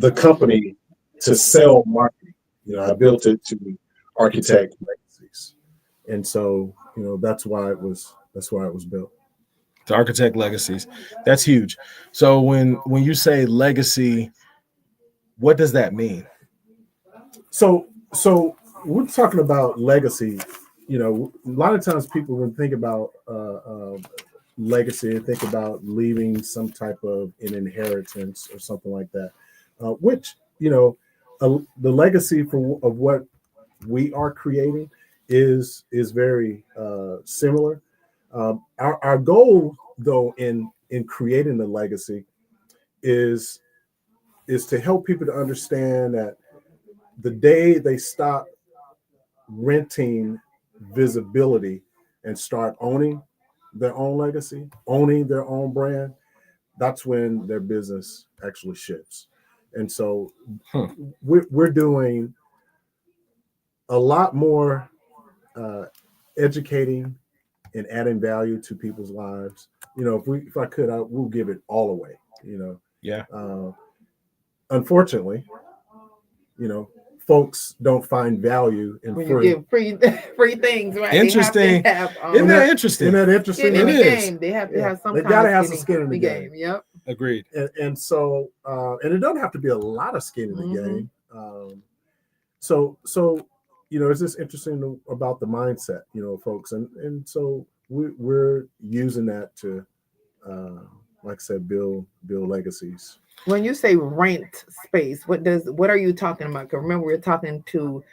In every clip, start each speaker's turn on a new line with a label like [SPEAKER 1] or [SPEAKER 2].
[SPEAKER 1] the company to sell marketing. I built it to architect legacies, and so that's why it was built.
[SPEAKER 2] To architect legacies. That's huge. So when you say legacy, what does that mean?
[SPEAKER 1] So we're talking about legacy. A lot of times people, when think about legacy, think about leaving some type of an inheritance or something like that, which the legacy of what we are creating is very similar. Our goal, though, in creating the legacy is to help people to understand that the day they stop renting visibility and start owning their own legacy, owning their own brand, that's when their business actually shifts. And so we're doing a lot more educating and adding value to people's lives. If I could, we'll give it all away.
[SPEAKER 2] Yeah.
[SPEAKER 1] Unfortunately, folks don't find value in
[SPEAKER 3] when
[SPEAKER 1] free.
[SPEAKER 3] you give free things, right?
[SPEAKER 2] Interesting.
[SPEAKER 3] They have to have,
[SPEAKER 2] Isn't that interesting?
[SPEAKER 1] Isn't that interesting?
[SPEAKER 3] skin in
[SPEAKER 2] It
[SPEAKER 3] the
[SPEAKER 2] is.
[SPEAKER 3] game. They have to have some.
[SPEAKER 1] They gotta have some skin in the game.
[SPEAKER 3] Yep.
[SPEAKER 2] Agreed.
[SPEAKER 1] And so and it doesn't have to be a lot of skin in the game. So it's just interesting about the mindset, folks, and so we're using that to, like I said, build legacies.
[SPEAKER 3] When you say rent space, what are you talking about? Because remember, we're talking to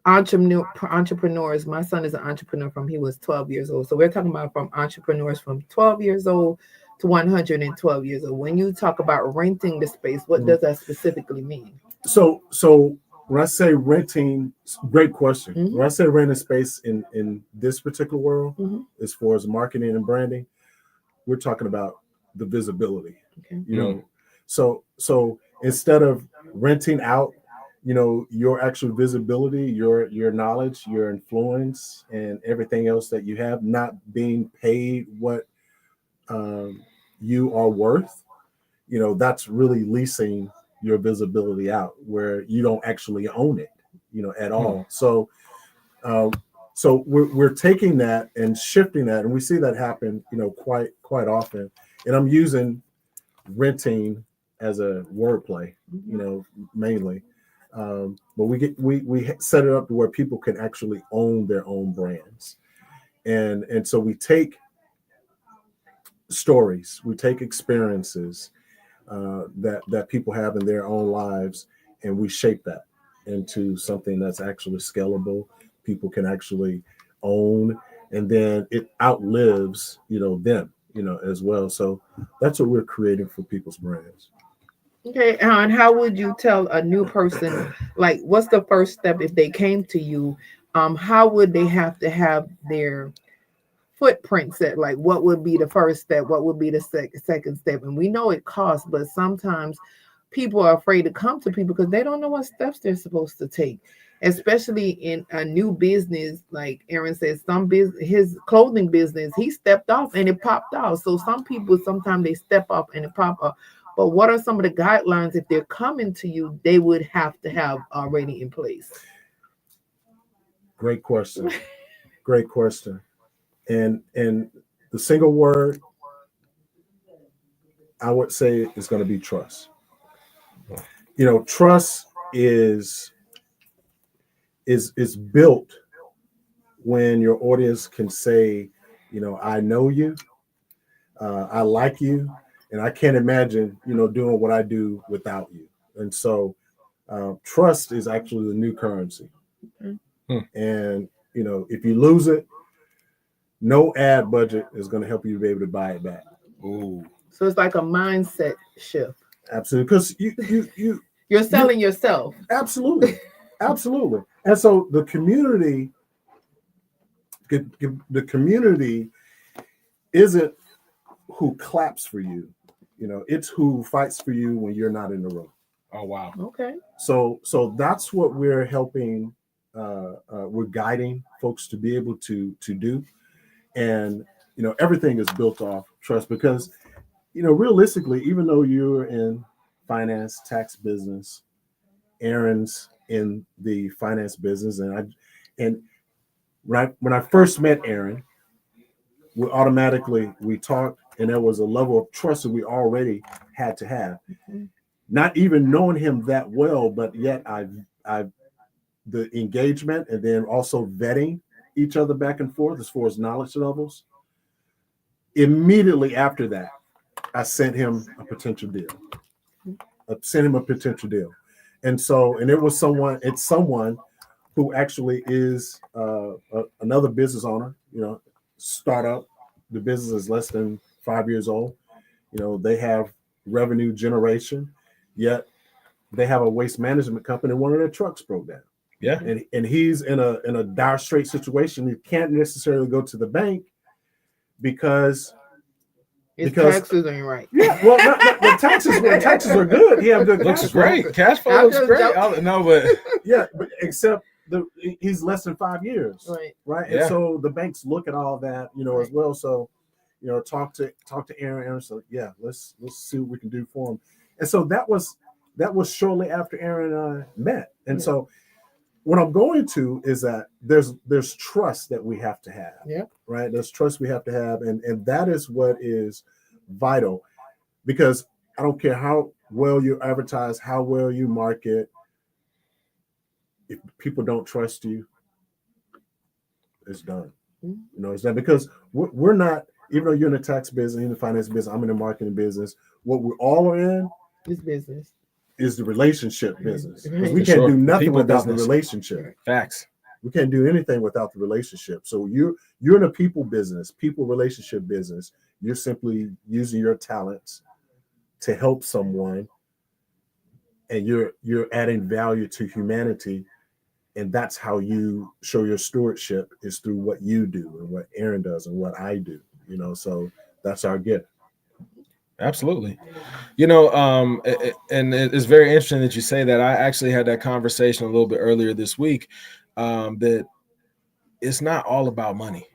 [SPEAKER 3] entrepreneurs. My son is an entrepreneur from he was 12 years old. So we're talking about from entrepreneurs from 12 years old to 112 years old. When you talk about renting the space, what does that specifically mean?
[SPEAKER 1] So when I say renting, great question. When I say renting space in this particular world, as far as marketing and branding, we're talking about the visibility. Okay. So instead of renting out, your actual visibility, your knowledge, your influence, and everything else that you have, not being paid what you are worth, that's really leasing your visibility out, where you don't actually own it, at all. So we're taking that and shifting that, and we see that happen, quite often. And I'm using renting as a wordplay, mainly. But we set it up to where people can actually own their own brands, and so we take stories, we take experiences that people have in their own lives, and we shape that into something that's actually scalable. People can actually own, and then it outlives, them, as well. So that's what we're creating for people's brands.
[SPEAKER 3] Okay, and how would you tell a new person, like, what's the first step if they came to you? How would they have to have their footprint set? Like, what would be the first step? What would be the second step? And we know it costs, but sometimes people are afraid to come to people because they don't know what steps they're supposed to take, especially in a new business. Like Aaron said, his clothing business, he stepped off and it popped off. So some people, sometimes they step off and it pop up. But what are some of the guidelines if they're coming to you, they would have to have already in place?
[SPEAKER 1] Great question. Great question. And the single word I would say is going to be trust. Trust is built when your audience can say, I know you, I like you, and I can't imagine, doing what I do without you. And so trust is actually the new currency. And, if you lose it, no ad budget is going to help you to be able to buy it back.
[SPEAKER 2] Ooh.
[SPEAKER 3] So it's like a mindset shift.
[SPEAKER 1] Absolutely. Because
[SPEAKER 3] you're selling yourself.
[SPEAKER 1] Absolutely. Absolutely. And so the community isn't who claps for you. It's who fights for you when you're not in the room.
[SPEAKER 2] Oh, wow.
[SPEAKER 3] Okay.
[SPEAKER 1] So that's what we're helping. We're guiding folks to be able to do. And, everything is built off trust because, realistically, even though you're in finance, tax business. Aaron's in the finance business, and when I first met Aaron, we talked, and there was a level of trust that we already had to have.
[SPEAKER 3] Mhm.
[SPEAKER 1] Not even knowing him that well, but yet I the engagement and then also vetting each other back and forth as far as knowledge levels. Immediately after that, I sent him a potential deal. And so, and it's someone who actually is another business owner, startup. The business is less than 5 years old. They have revenue generation, yet they have a waste management company. One of their trucks broke down.
[SPEAKER 2] Yeah.
[SPEAKER 1] And he's in a dire straight situation. He can't necessarily go to the bank because
[SPEAKER 3] taxes ain't right.
[SPEAKER 1] Yeah, well, the taxes are good. He have good
[SPEAKER 2] Looks
[SPEAKER 1] cash flow.
[SPEAKER 2] great. Cash flow looks great. But
[SPEAKER 1] yeah, but except he's less than 5 years, right?
[SPEAKER 2] Yeah.
[SPEAKER 1] And so the banks look at all that, as well. So, talk to Aaron. Aaron said, yeah, let's see what we can do for him. And so that was shortly after Aaron and I met. And so what I'm going to is that there's trust that we have to have.
[SPEAKER 3] Yeah.
[SPEAKER 1] Right. There's trust we have to have. And that is what is vital, because I don't care how well you advertise, how well you market. If people don't trust you, it's done. It's done, because we're not, even though you're in the tax business, in the finance business, I'm in the marketing business. What we all are in
[SPEAKER 3] is business.
[SPEAKER 1] Is the relationship business. Because we
[SPEAKER 2] For
[SPEAKER 1] can't
[SPEAKER 2] sure.
[SPEAKER 1] do nothing
[SPEAKER 2] People
[SPEAKER 1] without
[SPEAKER 2] business.
[SPEAKER 1] the relationship.
[SPEAKER 2] Facts.
[SPEAKER 1] We can't do anything without the relationship. So you're in a people business, people relationship business. You're simply using your talents to help someone, and you're adding value to humanity. And that's how you show your stewardship, is through what you do and what Aaron does and what I do. So that's our gift.
[SPEAKER 2] Absolutely. And it's very interesting that you say that. I actually had that conversation a little bit earlier this week, that it's not all about money.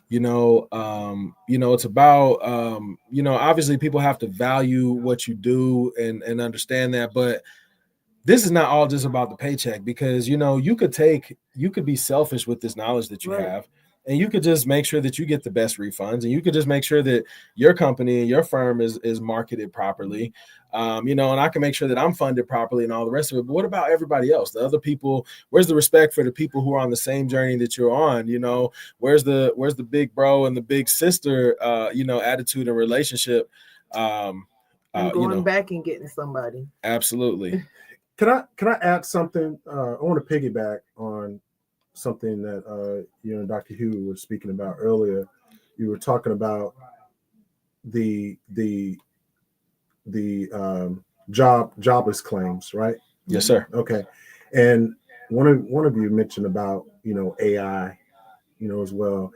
[SPEAKER 2] It's about, obviously people have to value what you do and understand that, but this is not all just about the paycheck, because, you could be selfish with this knowledge that you have, and you could just make sure that you get the best refunds, and you could just make sure that your company and your firm is marketed properly. And I can make sure that I'm funded properly and all the rest of it. But what about everybody else? The other people, where's the respect for the people who are on the same journey that you're on? Where's the big bro and the big sister, attitude and relationship?
[SPEAKER 3] And going back and getting somebody.
[SPEAKER 2] Absolutely.
[SPEAKER 1] Can I add something? I want to piggyback on something that you and Dr. Huie were speaking about earlier. You were talking about the jobless claims, right?
[SPEAKER 2] Yes, sir.
[SPEAKER 1] Okay. And one of you mentioned about AI, as well.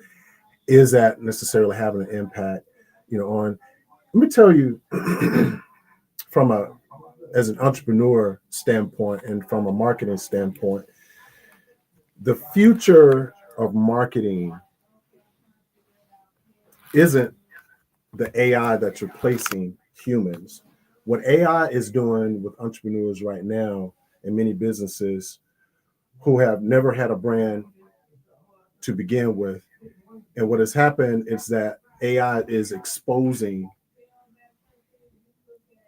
[SPEAKER 1] Is that necessarily having an impact, on? Let me tell you, as an entrepreneur standpoint and from a marketing standpoint, the future of marketing isn't the AI that's replacing humans. What AI is doing with entrepreneurs right now, and many businesses who have never had a brand to begin with, and what has happened is that AI is exposing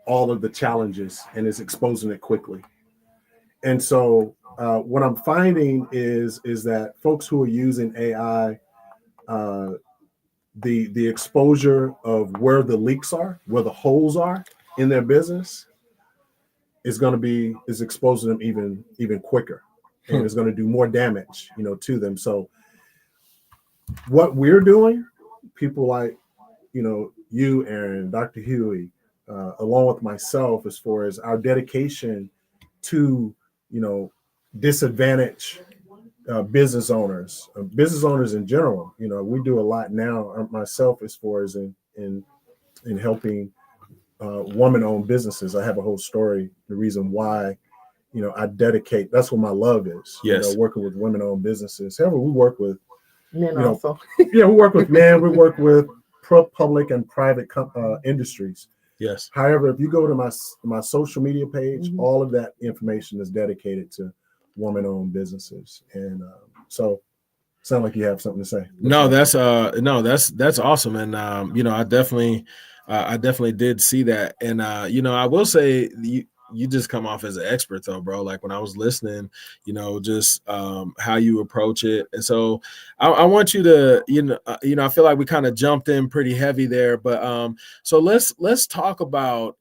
[SPEAKER 1] all of the challenges and is exposing it quickly. And so what I'm finding is that folks who are using AI, the exposure of where the leaks are, where the holes are in their business, is exposing them even quicker, and is going to do more damage, to them. So what we're doing, people like, you, Aaron, Dr. Huie, along with myself, as far as our dedication to, disadvantaged business owners in general. We do a lot now, myself, as far as in helping woman-owned businesses. I have a whole story, the reason why, I dedicate, that's what my love is.
[SPEAKER 2] Yes.
[SPEAKER 1] Working with women-owned businesses. However, we work with
[SPEAKER 3] men also.
[SPEAKER 1] We work with men, we work with public and private industries.
[SPEAKER 2] Yes.
[SPEAKER 1] However, if you go to my social media page,
[SPEAKER 3] Mhm.
[SPEAKER 1] all of that information is dedicated to woman-owned businesses. And so, sound like you have something to say.
[SPEAKER 2] No, that's that's awesome. And I definitely did see that. And I will say you just come off as an expert though, bro. Like when I was listening, just how you approach it. And so I want you to, I feel like we kind of jumped in pretty heavy there, but so let's talk about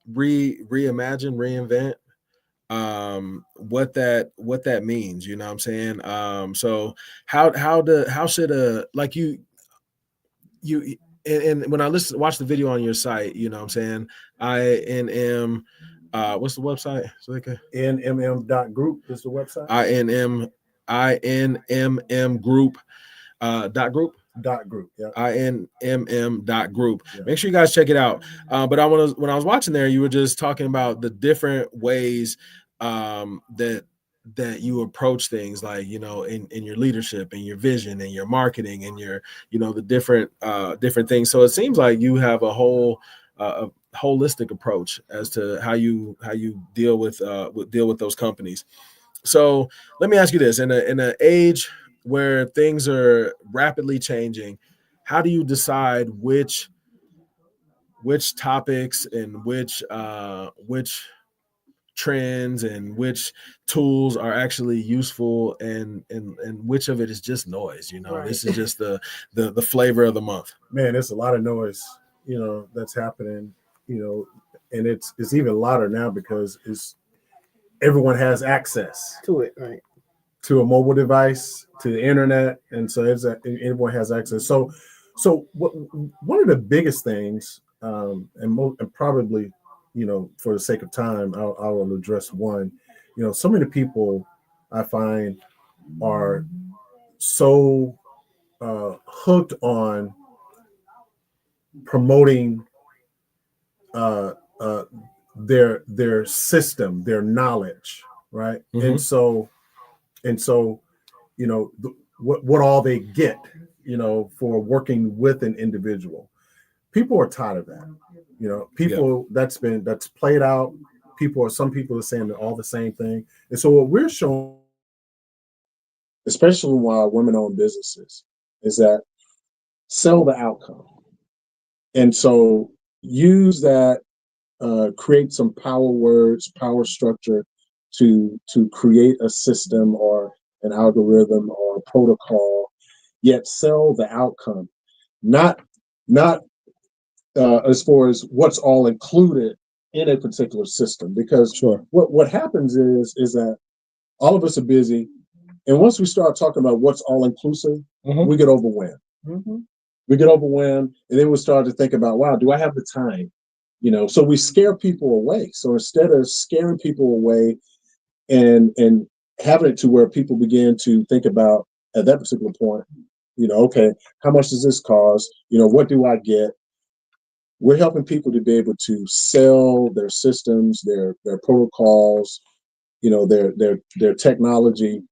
[SPEAKER 2] reimagine, reinvent, what that means, you know what I'm saying? So how should like you and when I watch the video on your site, you know what I'm saying, INM, what's the website? So like
[SPEAKER 1] NMM.group is the website.
[SPEAKER 2] INMM group .group.
[SPEAKER 1] Group, yeah.
[SPEAKER 2] INMM.group.
[SPEAKER 1] Yeah.
[SPEAKER 2] Make sure you guys check it out. But when I was watching there, you were just talking about the different ways that you approach things, like in your leadership and your vision and your marketing and your the different things. So it seems like you have a whole a holistic approach as to how you deal with those companies. So let me ask you this: in an age where things are rapidly changing, how do you decide which topics and which trends and which tools are actually useful and which of it is just noise?
[SPEAKER 3] Right.
[SPEAKER 2] This is just the flavor of the month.
[SPEAKER 1] Man, it's a lot of noise, that's happening, and it's even louder now because everyone has access
[SPEAKER 3] To it, right?
[SPEAKER 1] to a mobile device, to the internet, and so everyone has access. So one of the biggest things, and probably, for the sake of time, I will address one. So many people I find are so hooked on promoting uh, uh, their system, their knowledge, right?
[SPEAKER 2] Mhm.
[SPEAKER 1] And so what all they get, for working with an individual. People are tired of that. People that's played out. Some people are saying all the same thing. And so what we're showing, especially while women-owned businesses, is that sell the outcome. And so use that, create some power words, power structure to create a system or an algorithm or a protocol, yet sell the outcome, not as far as what's all included in a particular system. Because
[SPEAKER 2] Sure.
[SPEAKER 1] what happens is that all of us are busy, and once we start talking about what's all inclusive, we get overwhelmed.
[SPEAKER 3] Mm-hmm.
[SPEAKER 1] We get overwhelmed, and then we start to think about, wow, do I have the time? So we scare people away. So instead of scaring people away and having it to where people begin to think about at that particular point, okay, how much does this cost? What do I get? We're helping people to be able to sell their systems, their protocols, their technology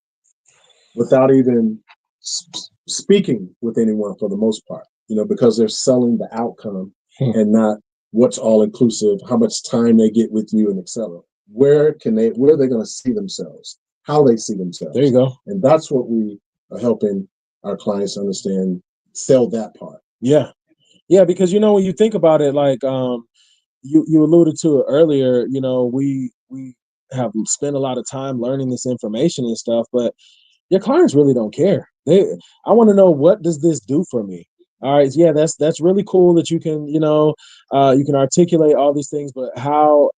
[SPEAKER 1] without even speaking with anyone for the most part, because they're selling the outcome and not what's all inclusive, how much time they get with you, and et cetera. Where are they going to see themselves, how they see themselves.
[SPEAKER 2] There you go.
[SPEAKER 1] And that's what we are helping our clients understand, sell that part.
[SPEAKER 2] Yeah. Yeah, because when you think about it, like you alluded to it earlier, we have spent a lot of time learning this information and stuff, but your clients really don't care. I want to know, what does this do for me? All right, yeah, that's really cool that you can you can articulate all these things, but how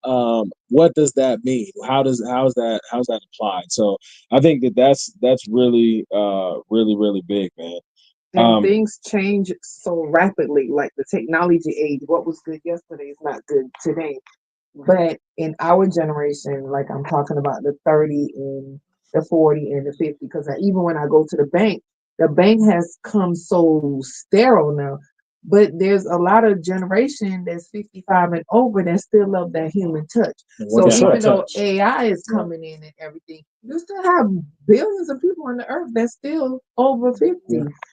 [SPEAKER 2] what does that mean? How's that applied? So I think that's really really big, man.
[SPEAKER 3] And things change so rapidly, like the technology age. What was good yesterday is not good today. But in our generation, like I'm talking about the 30 and the 40 and the 50, because even when I go to the bank has come so sterile now. But there's a lot of generation that's 55 and over that still love that human touch. So even though AI is coming in and everything, you still have billions of people on the earth that's still over 50,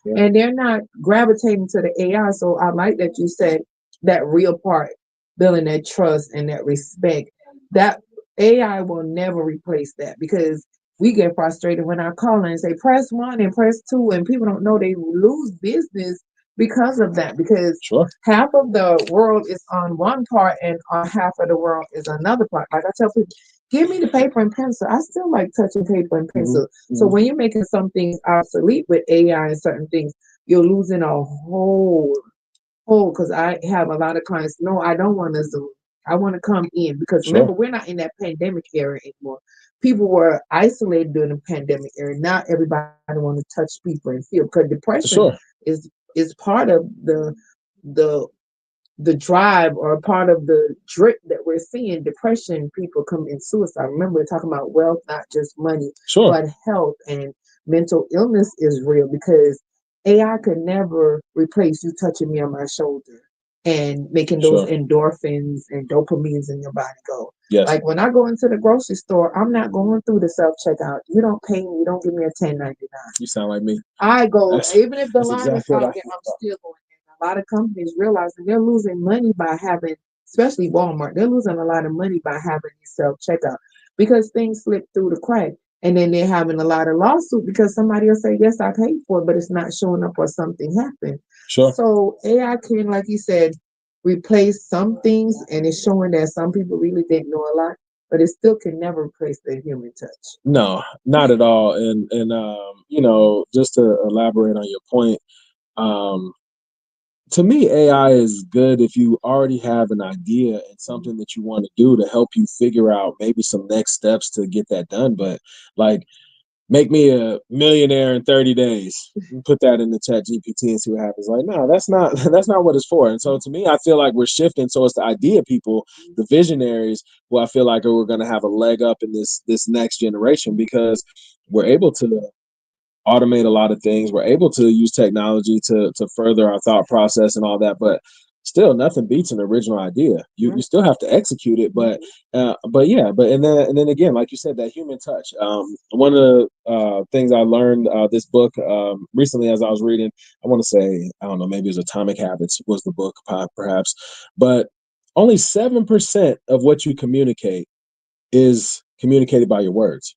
[SPEAKER 3] and they're not gravitating to the AI. So I like that you said that real part, building that trust and that respect. That AI will never replace that, because we get frustrated when I call and say press one and press two, and people don't know they lose business because of that. Because
[SPEAKER 2] Sure.
[SPEAKER 3] half of the world is on one part and half of the world is another part. Like I tell people, give me the paper and pencil. I still like touching paper and pencil. So when you're making some things obsolete with AI and certain things, you're losing a whole. Because I have a lot of clients. No, I don't want to Zoom. I want to come in, because remember,
[SPEAKER 2] Sure.
[SPEAKER 3] we're not in that pandemic era anymore. People were isolated during the pandemic era. Now everybody want to touch people and feel, because depression
[SPEAKER 2] Sure.
[SPEAKER 3] is part of the the drive, or part of the drip that we're seeing. Depression, people commit suicide. Remember, we're talking about wealth, not just money,
[SPEAKER 2] Sure.
[SPEAKER 3] but health, and mental illness is real, because AI could never replace you touching me on my shoulder and making those
[SPEAKER 2] Sure.
[SPEAKER 3] endorphins and dopamines in your body go.
[SPEAKER 2] Yes.
[SPEAKER 3] Like when I go into the grocery store, I'm not going through the self checkout. You don't pay me. You don't give me a 1099.
[SPEAKER 2] You sound like me.
[SPEAKER 3] I go,
[SPEAKER 2] That's
[SPEAKER 3] even if the
[SPEAKER 2] that's
[SPEAKER 3] line is
[SPEAKER 2] exactly what I
[SPEAKER 3] out there,
[SPEAKER 2] feel
[SPEAKER 3] I'm
[SPEAKER 2] about.
[SPEAKER 3] still going in. A lot of companies realizing they're losing money by having, especially Walmart, they're losing a lot of money by having these self checkout, because things slip through the crack. And then they're having a lot of lawsuit because somebody will say, yes, I paid for it, but it's not showing up, or something happened.
[SPEAKER 2] Sure.
[SPEAKER 3] So AI can, like you said, replace some things, and it's showing that some people really didn't know a lot, but it still can never replace the human touch.
[SPEAKER 2] No, not at all. And just to elaborate on your point, um, to me, AI is good if you already have an idea and something that you want to do to help you figure out maybe some next steps to get that done. But like, make me a millionaire in 30 days. Put that in the chat GPT and see what happens. Like, no, that's not that's not what it's for. And so to me, I feel like we're shifting. So it's the idea people, the visionaries, who I feel like are going to have a leg up in this next generation, because we're able to automate a lot of things. We're able to use technology to further our thought process and all that, but still nothing beats an original idea. You still have to execute it, but yeah, but and then again, like you said, that human touch. One of the things I learned this book recently as I was reading, I want to say, I don't know, maybe it was Atomic Habits was the book perhaps, but only 7% of what you communicate is communicated by your words.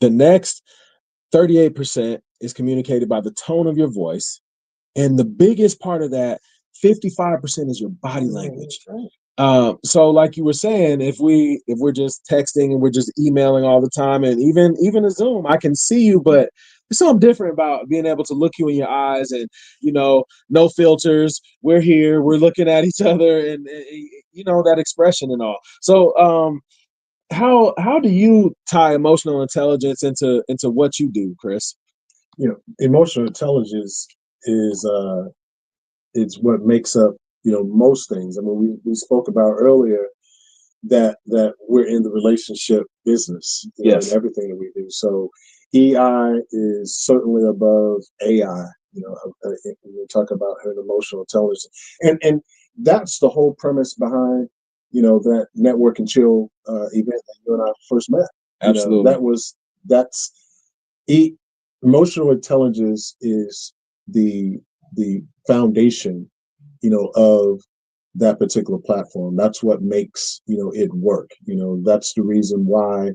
[SPEAKER 2] The next 38% is communicated by the tone of your voice. And the biggest part of that, 55%, is your body language. So like you were saying, if we're just texting and we're just emailing all the time, and even a Zoom, I can see you, but there's something different about being able to look you in your eyes, and no filters. We're here, we're looking at each other, and that expression and all. So how do you tie emotional intelligence into what you do, Chris?
[SPEAKER 1] Emotional intelligence is it's what makes up most things. I mean, we spoke about earlier that we're in the relationship business,
[SPEAKER 2] Yes.
[SPEAKER 1] in everything that we do. So EI is certainly above AI. When we talk about her emotional intelligence, and that's the whole premise behind that network and chill event that you and I first met.
[SPEAKER 2] Absolutely.
[SPEAKER 1] That's emotional intelligence is the foundation of that particular platform. That's what makes it work. That's the reason why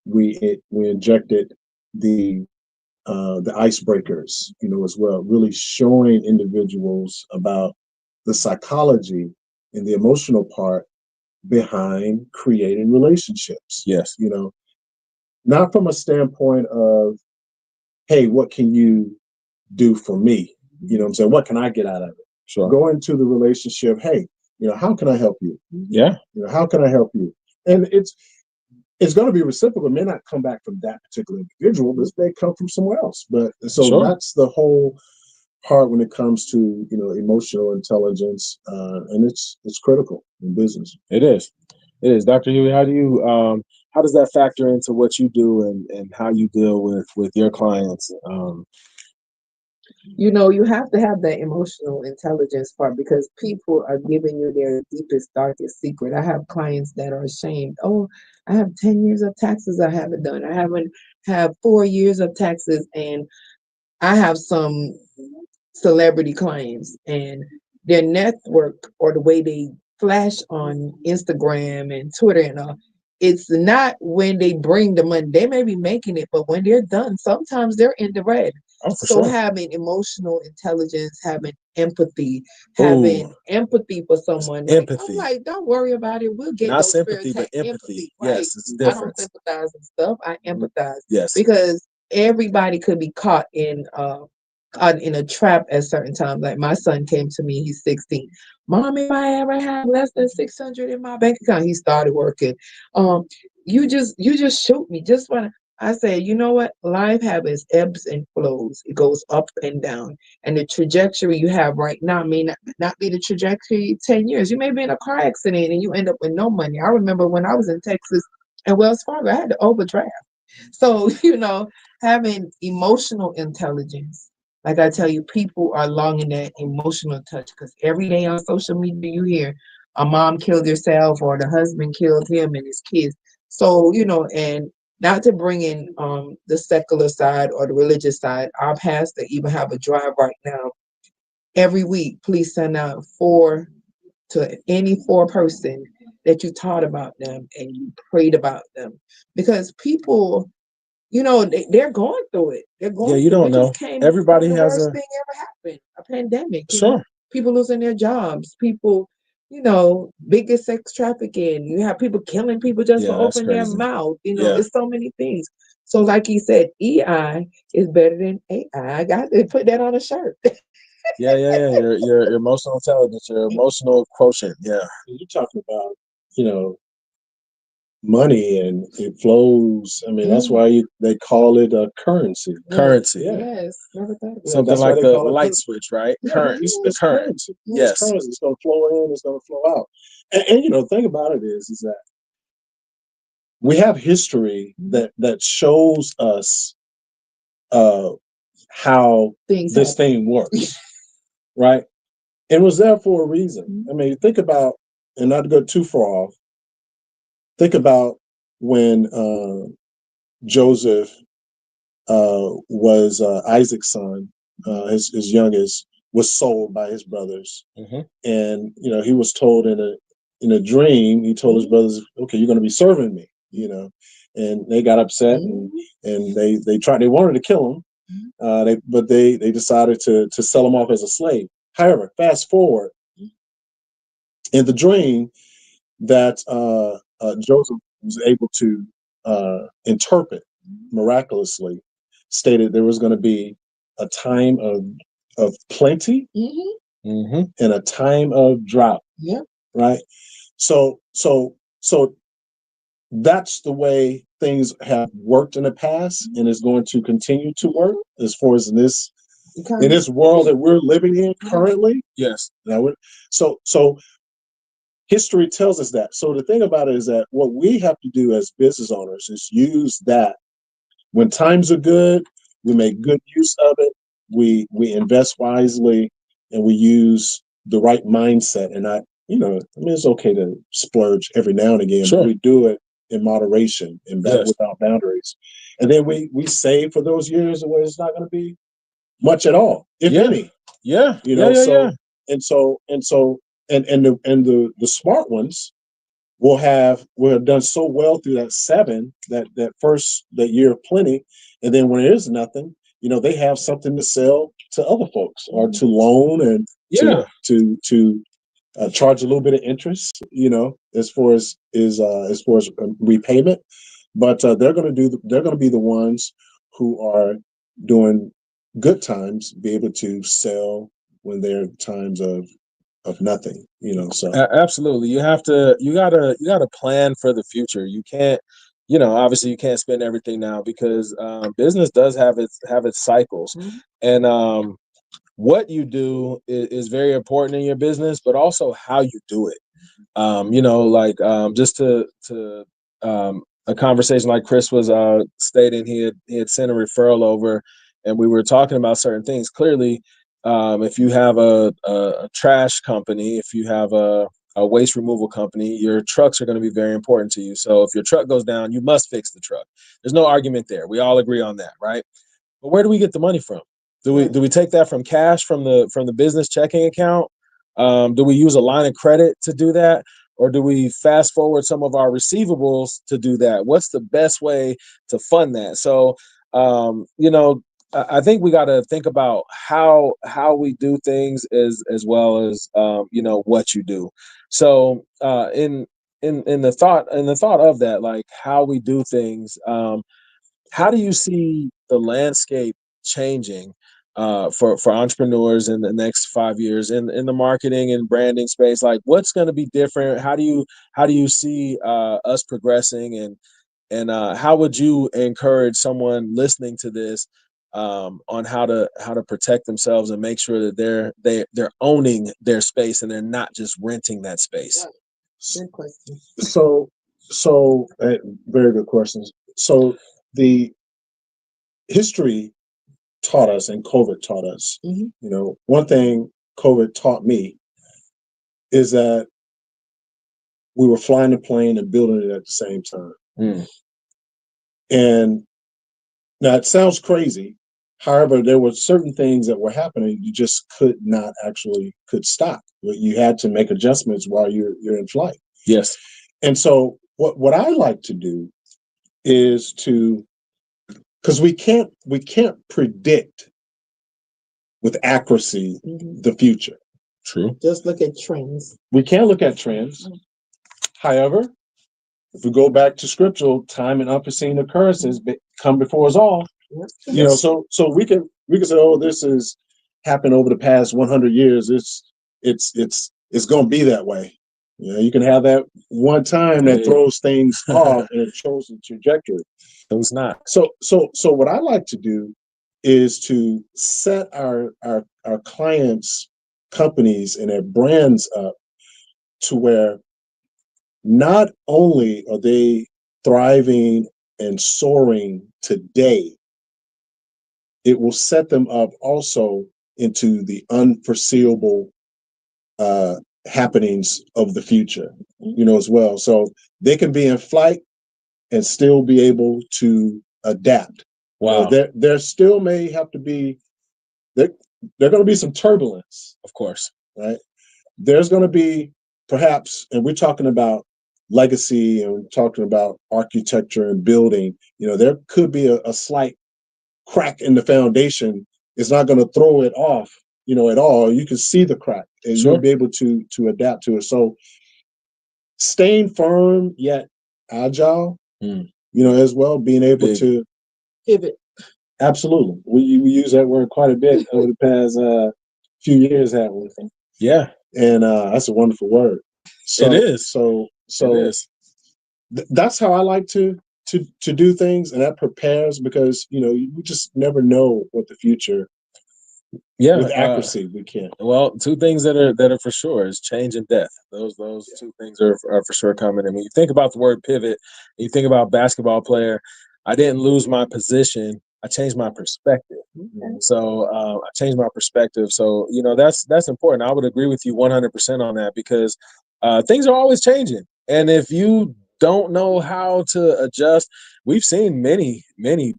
[SPEAKER 1] we injected the icebreakers as well, really showing individuals about the psychology and the emotional part behind creating relationships.
[SPEAKER 2] Yes.
[SPEAKER 1] Not from a standpoint of, hey, what can you do for me? What I'm saying? What can I get out of it?
[SPEAKER 2] Sure.
[SPEAKER 1] Go into the relationship. Hey, how can I help you?
[SPEAKER 2] Yeah.
[SPEAKER 1] How can I help you? And it's going to be reciprocal. It may not come back from that particular individual, but it may come from somewhere else. But so
[SPEAKER 2] Sure.
[SPEAKER 1] That's the whole part when it comes to emotional intelligence, and it's critical in business.
[SPEAKER 2] It is. It is. Dr. Huie, how does that factor into what you do and how you deal with your clients?
[SPEAKER 3] You have to have that emotional intelligence part, because people are giving you their deepest, darkest secret. I have clients that are ashamed. Oh, I have 10 years of taxes I haven't done. I haven't have 4 years of taxes. And I have some celebrity clients, and their network or the way they flash on Instagram and Twitter and all. It's not when they bring the money. They may be making it, but when they're done, sometimes they're in the red.
[SPEAKER 1] Oh, for
[SPEAKER 3] So
[SPEAKER 1] sure.
[SPEAKER 3] having emotional intelligence, having empathy,
[SPEAKER 1] Ooh,
[SPEAKER 3] having empathy for someone. Like, I'm
[SPEAKER 2] empathy.
[SPEAKER 3] like, don't worry about it. We'll get
[SPEAKER 2] Not
[SPEAKER 3] those
[SPEAKER 2] sympathy,
[SPEAKER 3] spirits.
[SPEAKER 2] but empathy.
[SPEAKER 3] Right?
[SPEAKER 2] Yes, it's
[SPEAKER 3] I don't
[SPEAKER 2] different.
[SPEAKER 3] sympathize and stuff. I empathize
[SPEAKER 2] Yes.
[SPEAKER 3] because everybody could be caught in a trap at certain times. Like my son came to me, he's 16. Mom, if I ever have less than 600 in my bank account, he started working. You just shoot me. Just wanna I said, you know what? Life has its ebbs and flows. It goes up and down. And the trajectory you have right now may not be the trajectory 10 years. You may be in a car accident and you end up with no money. I remember when I was in Texas and Wells Fargo, I had to overdraft. So, having emotional intelligence, like I tell you, people are longing that emotional touch because every day on social media you hear a mom killed herself or the husband killed him and his kids. So, and not to bring in the secular side or the religious side, our pastor even have a drive right now. Every week, please send out any four person that you taught about them and you prayed about them. Because people they're going through it. They're going
[SPEAKER 2] you
[SPEAKER 3] through
[SPEAKER 2] don't
[SPEAKER 3] it.
[SPEAKER 2] know.
[SPEAKER 3] Just came
[SPEAKER 2] Everybody
[SPEAKER 3] from the
[SPEAKER 2] has
[SPEAKER 3] worst thing ever happened, a pandemic.
[SPEAKER 2] Sure.
[SPEAKER 3] People losing their jobs, people, biggest sex trafficking. You have people killing people just for
[SPEAKER 2] that's
[SPEAKER 3] opening their
[SPEAKER 2] crazy.
[SPEAKER 3] mouth.
[SPEAKER 2] Yeah.
[SPEAKER 3] It's so many things. So, like he said, EI is better than AI. I got to put that on a shirt.
[SPEAKER 2] Yeah. Your emotional intelligence, your emotional quotient. Yeah.
[SPEAKER 1] You're talking about, money and it flows. I mean, that's why they call it a currency.
[SPEAKER 2] Currency.
[SPEAKER 1] Yeah.
[SPEAKER 3] Yes, never thought about
[SPEAKER 2] Something
[SPEAKER 1] That's
[SPEAKER 2] like
[SPEAKER 1] why they
[SPEAKER 2] the
[SPEAKER 1] call it
[SPEAKER 2] light switch, right? Current.
[SPEAKER 1] It's,
[SPEAKER 2] The
[SPEAKER 1] it's
[SPEAKER 2] current.
[SPEAKER 1] currency.
[SPEAKER 2] Yes.
[SPEAKER 1] It's currency. It's going to flow in. It's going to flow out. And the thing about it is that we have history that shows us how this thing works, right? It was there for a reason. I mean, think about, and not to go too far off, think about when Joseph was Isaac's son, his youngest, was sold by his brothers, and he was told in a dream. He told his brothers, "Okay, you're going to be serving me," and they got upset and they tried. They wanted to kill him, but they decided to sell him off as a slave. However, fast forward in the dream that Joseph was able to interpret miraculously, stated there was going to be a time of plenty and a time of drought.
[SPEAKER 3] Yeah.
[SPEAKER 1] Right. So that's the way things have worked in the past, and is going to continue to work as far as in this world that we're living in currently.
[SPEAKER 2] Yes.
[SPEAKER 1] So history tells us that. So the thing about it is that what we have to do as business owners is use that. When times are good, we make good use of it. We invest wisely, and we use the right mindset. And it's okay to splurge every now and again, but we do it in moderation and without boundaries. And then we save for those years where it's not going to be much at all, if any.
[SPEAKER 2] Yeah.
[SPEAKER 1] And the smart ones will have done so well through that year of plenty, and then when there is nothing, they have something to sell to other folks or to loan and to charge a little bit of interest, as far as repayment. But they're going to be the ones who are doing good times, be able to sell when there are times of nothing, so
[SPEAKER 2] Absolutely. You gotta plan for the future. You can't, obviously you can't spend everything now because business does have its cycles. And what you do is very important in your business, but also how you do it. Just to a conversation like Chris was stating, he had sent a referral over, and we were talking about certain things. Clearly, if you have a trash company, if you have a waste removal company, your trucks are going to be very important to you. So if your truck goes down, you must fix the truck. There's no argument there. We all agree on that, right? But where do we get the money from? Do we take that from cash from the business checking account, Do we use a line of credit to do that? Or do we fast forward some of our receivables to do that? What's the best way to fund that? So, I think we got to think about how we do things as well as what you do. So in the thought of that, like how we do things, how do you see the landscape changing for entrepreneurs in the next 5 years in the marketing and branding space? Like, what's going to be different? How do you see us progressing, and how would you encourage someone listening to this on how to protect themselves and make sure that they're owning their space and they're not just renting that space?
[SPEAKER 3] Good question.
[SPEAKER 1] So very good questions. So the history taught us, and COVID taught us, one thing COVID taught me is that we were flying the plane and building it at the same time. And now it sounds crazy. However, there were certain things that were happening you just could stop. You had to make adjustments while you're in flight.
[SPEAKER 2] Yes.
[SPEAKER 1] And so what I like to do is because we can't predict with accuracy the future.
[SPEAKER 2] True.
[SPEAKER 3] Just look at trends.
[SPEAKER 1] We can't look at trends. However, if we go back to scriptural, time and unforeseen occurrences come before us all.
[SPEAKER 2] Yes.
[SPEAKER 1] So we can say, oh, this has happened over the past 100 years. It's going to be that way. You can have that one time that throws things off and it shows the trajectory.
[SPEAKER 2] It was not.
[SPEAKER 1] So what I like to do is to set our clients' companies and their brands up to where not only are they thriving and soaring today, it will set them up also into the unforeseeable happenings of the future, as well. So they can be in flight and still be able to adapt.
[SPEAKER 2] Wow.
[SPEAKER 1] There still may have to be, there going to be some turbulence.
[SPEAKER 2] Of course.
[SPEAKER 1] Right? There's going to be perhaps, and we're talking about legacy and we're talking about architecture and building, there could be a slight crack in the foundation. It's not going to throw it off, at all. You can see the crack and you'll be able to adapt to it. So staying firm yet agile, as well, being able to
[SPEAKER 3] pivot.
[SPEAKER 1] Absolutely. We use that word quite a bit over the past few years, haven't we?
[SPEAKER 2] Yeah.
[SPEAKER 1] And that's a wonderful word.
[SPEAKER 2] It is.
[SPEAKER 1] So
[SPEAKER 2] it is.
[SPEAKER 1] That's how I like to do things, and that prepares, because we just never know what the future.
[SPEAKER 2] Yeah,
[SPEAKER 1] with accuracy we can't.
[SPEAKER 2] Well, two things that are for sure is change and death. Those two things are for sure coming. And when you think about the word pivot, you think about basketball player. I didn't lose my position. I changed my perspective. So I changed my perspective. So that's important. I would agree with you 100% on that, because things are always changing, and if you don't know how to adjust, we've seen many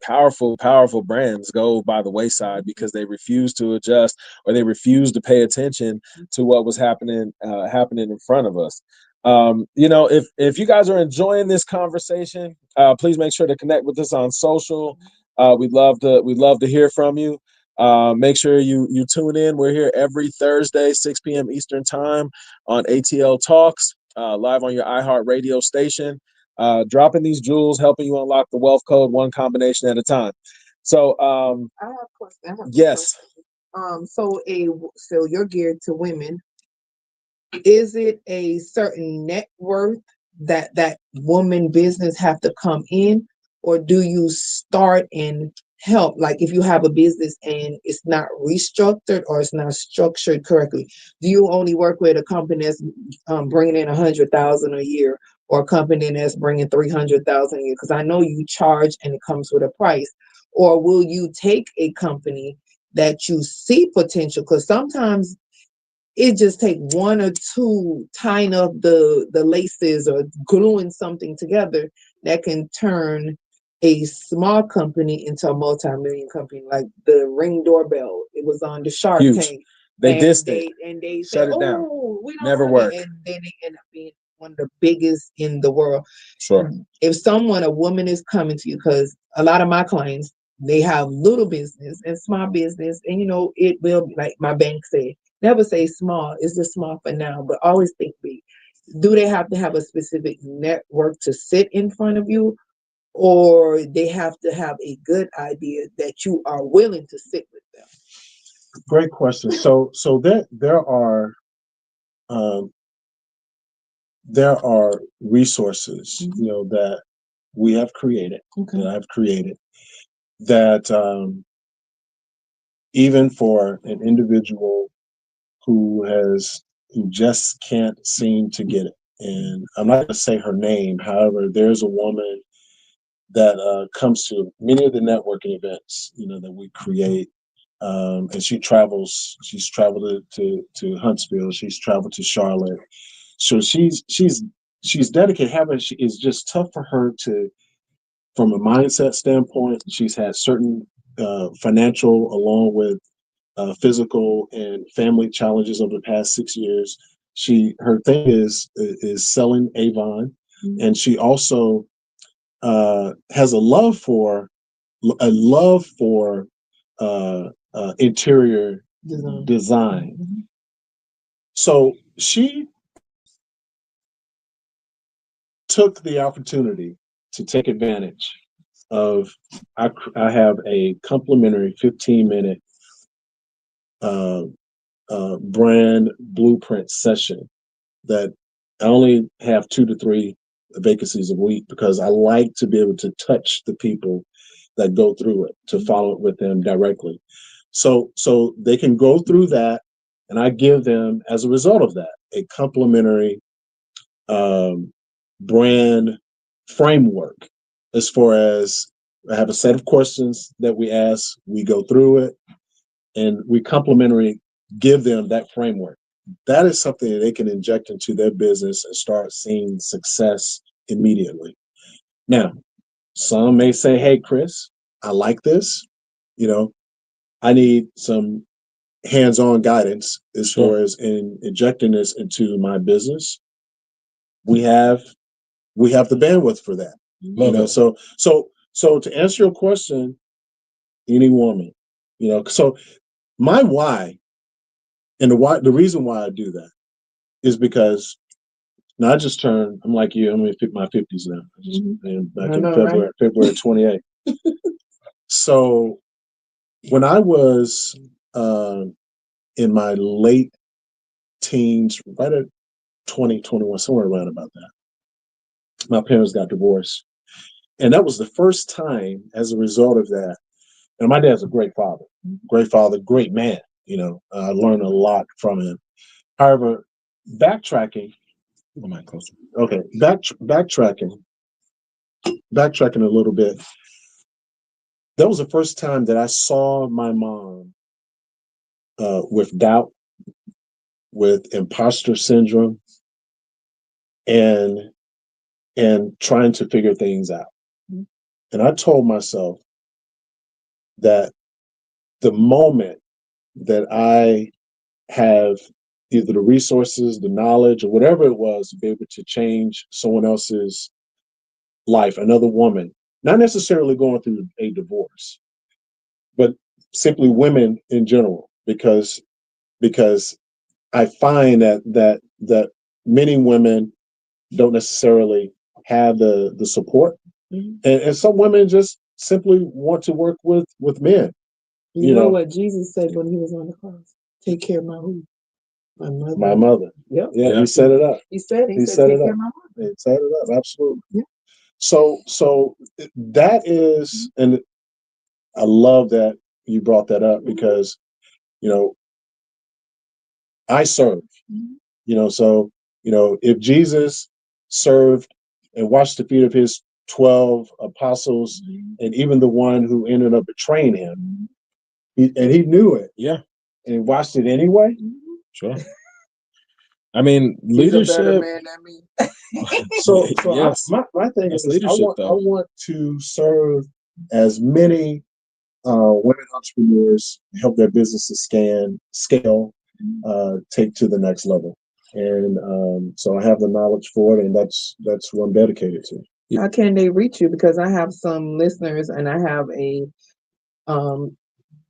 [SPEAKER 2] powerful brands go by the wayside because they refuse to adjust, or they refuse to pay attention to what was happening in front of us. If you guys are enjoying this conversation, please make sure to connect with us on social. We'd love to hear from you. Make sure you tune in. We're here every Thursday, 6 p.m. Eastern time on ATL Talks, live on your iHeartRadio station, dropping these jewels, helping you unlock the wealth code one combination at a time. So
[SPEAKER 3] I have a question.
[SPEAKER 2] Yes.
[SPEAKER 3] So you're geared to women. Is it a certain net worth that woman business have to come in, or do you start and help? Like if you have a business and it's not restructured or it's not structured correctly, do you only work with a company that's bringing in 100,000 a year, or a company that's bringing 300,000 a year? Because I know you charge and it comes with a price. Or will you take a company that you see potential? Because sometimes it just take one or two tying up the laces or gluing something together that can turn a small company into a multi-million company, like the Ring doorbell. It was on the Shark Tank.
[SPEAKER 2] They dissed
[SPEAKER 3] they
[SPEAKER 2] it.
[SPEAKER 3] and they
[SPEAKER 2] Shut
[SPEAKER 3] say,
[SPEAKER 2] it down.
[SPEAKER 3] "Oh, we don't
[SPEAKER 2] Never
[SPEAKER 3] want it,"
[SPEAKER 2] work.
[SPEAKER 3] and then they end up being one of the biggest in the world.
[SPEAKER 2] Sure.
[SPEAKER 3] If a woman is coming to you, because a lot of my clients, they have little business and small business, and it will be like my bank said, never say small. It's just small for now, but always think big. Do they have to have a specific network to sit in front of you, or they have to have a good idea that you are willing to sit with them?
[SPEAKER 1] Great question. So there are resources, that we have created, that I've created, that even for an individual who just can't seem to get it. And I'm not going to say her name. However, there's a woman that comes to many of the networking events, that we create. And she's traveled to Huntsville. She's traveled to Charlotte. So she's dedicated. It's just tough for her to, from a mindset standpoint. She's had certain financial, along with physical and family challenges over the past 6 years. Her thing is selling Avon, and she also has a love for interior design. So she took the opportunity to take advantage of. I have a complimentary 15-minute brand blueprint session that I only have 2 to 3 vacancies a week, because I like to be able to touch the people that go through it, to follow it with them directly. So they can go through that, and I give them, as a result of that, a complimentary brand framework. As far as, I have a set of questions that we ask, we go through it, and we complimentary give them that framework. That is something that they can inject into their business and start seeing success immediately. Now, some may say, "Hey, Chris, I like this. I need some hands-on guidance as far as in injecting this into my business." We have the bandwidth for that. So to answer your question, any woman, so my why, and the reason why I do that is because now I'm like you, I'm in my 50s now. Back in February 28th. So when I was in my late teens, right at 2021, somewhere around about that, my parents got divorced. And that was the first time, as a result of that. And my dad's a great father, great man. I learned a lot from him. However, backtracking. Okay, backtracking a little bit. That was the first time that I saw my mom with doubt, with imposter syndrome, and trying to figure things out. And I told myself that the moment that I have either the resources, the knowledge, or whatever it was, to be able to change someone else's life, another woman, not necessarily going through a divorce, but simply women in general, because I find that many women don't necessarily have the support, and some women just simply want to work with men.
[SPEAKER 3] You know what Jesus said when he was on the cross? Take care of my who?
[SPEAKER 1] My mother.
[SPEAKER 3] Yep.
[SPEAKER 1] Yeah, he set it up.
[SPEAKER 3] He said take care of my mother.
[SPEAKER 1] He set it up, absolutely.
[SPEAKER 3] Yeah.
[SPEAKER 1] So that is, and I love that you brought that up, because I serve. So if Jesus served and washed the feet of his 12 apostles, and even the one who ended up betraying him, and he knew it, and he watched it anyway.
[SPEAKER 2] Sure. I mean, leadership.
[SPEAKER 3] He's a better man than me.
[SPEAKER 1] So
[SPEAKER 2] yes.
[SPEAKER 1] my thing
[SPEAKER 2] That's
[SPEAKER 1] is,
[SPEAKER 2] leadership,
[SPEAKER 1] I want to serve as many women entrepreneurs, help their businesses scale, take to the next level. And so I have the knowledge for it, and that's what I'm dedicated to.
[SPEAKER 3] How can they reach you? Because I have some listeners, and I have a